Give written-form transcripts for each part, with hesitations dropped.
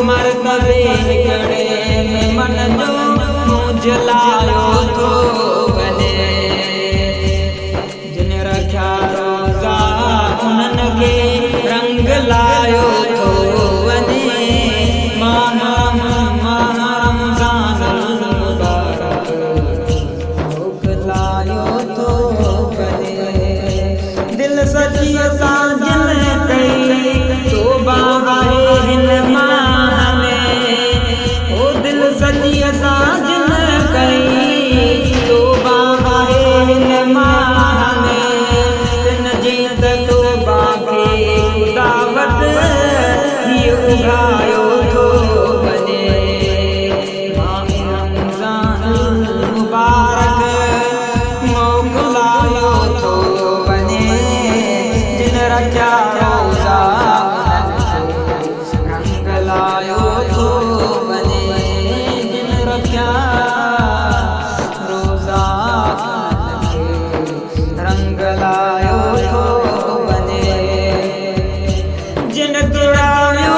मरतबे हिकड़े में मन जो मुझलायो थो वञे। जिन रखिया रोज़ा उन्हनि खे रंग लायो थो वञे। माह रमज़ान मुबारक मोकिलायो थो वञे। दिल सची सां जिन कई तौबा आहे हिन माह में। ओ दिल सची सां जिन कई तौबा आहे हिन माह में। तिन जी त तौबा खे ख़ुदा वटि हीउ उघायो थो वञे। माह रमज़ान मुबारक मोकिलायो थो वञे। जिन रखिया रोज़ा रंग लायो थो वञे। जिन रखिया रोज़ा रंग लायो थो वञे। जिन तुरायो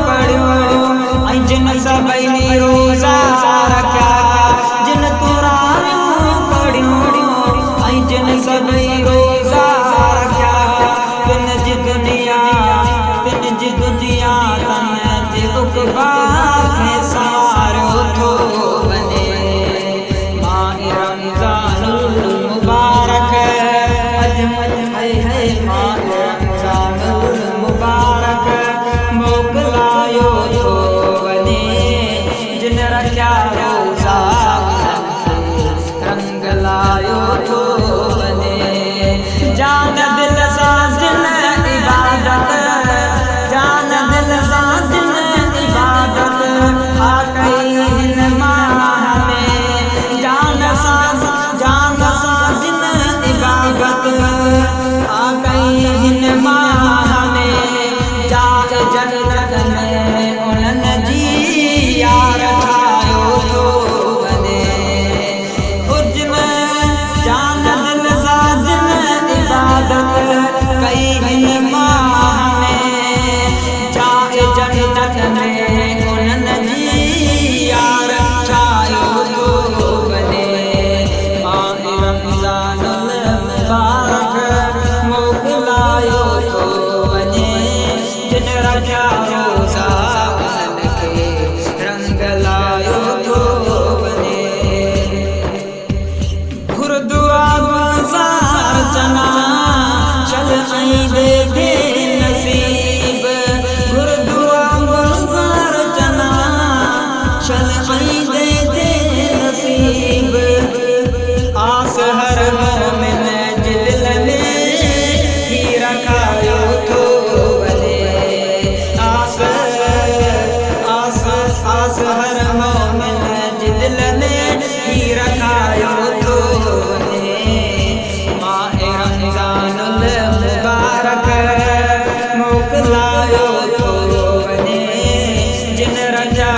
पढ़ियो ऐं जिन सभई रोज़ा रखिया। जिन तुरायो पढ़ियो ऐं जिन सभई रोज़ा रखिया। तिन जी दुनिया तन जे उक़बा खे संवारियो थो वञे। माह रमज़ान मुबारक अॼु है माह रमज़ान मुबारक मोकिलायो थो वञे। जिन रखिया रोज़ा रंग लायो थो वञे। जान दिल सां जिन इबादत जान दिल सां जिन इबादत आ कई हिन माह में। जान सां जिन इबादत आ कई हिन माह में। जाए जन्नत में उन्हनि जी यार ठाहियो थो वञे। जिन जान दिल सां जिन इबादत कई हिन माह में। जाए जन्नत में उन्हनि जी यार ठाहियो थो वञे। माह रमज़ान मुबारक मोकिलायो थो वञे। जिन रखिया रोज़ा उन्हनि खे रंग लायो थो वञे। घुरदुआ गुज़ार चना चल ऐं देखे नसीब। घुरदुआ गुज़ार चना चल ऐं देखे नसीब। आस हर मोमिन जे दिल में ही रखायो थो वञे। आस हर मोमिन जे दिल में ही रखायो थो वञे। माह रमज़ान मुबारक मोकिलायो थो वञे। जिन रखिया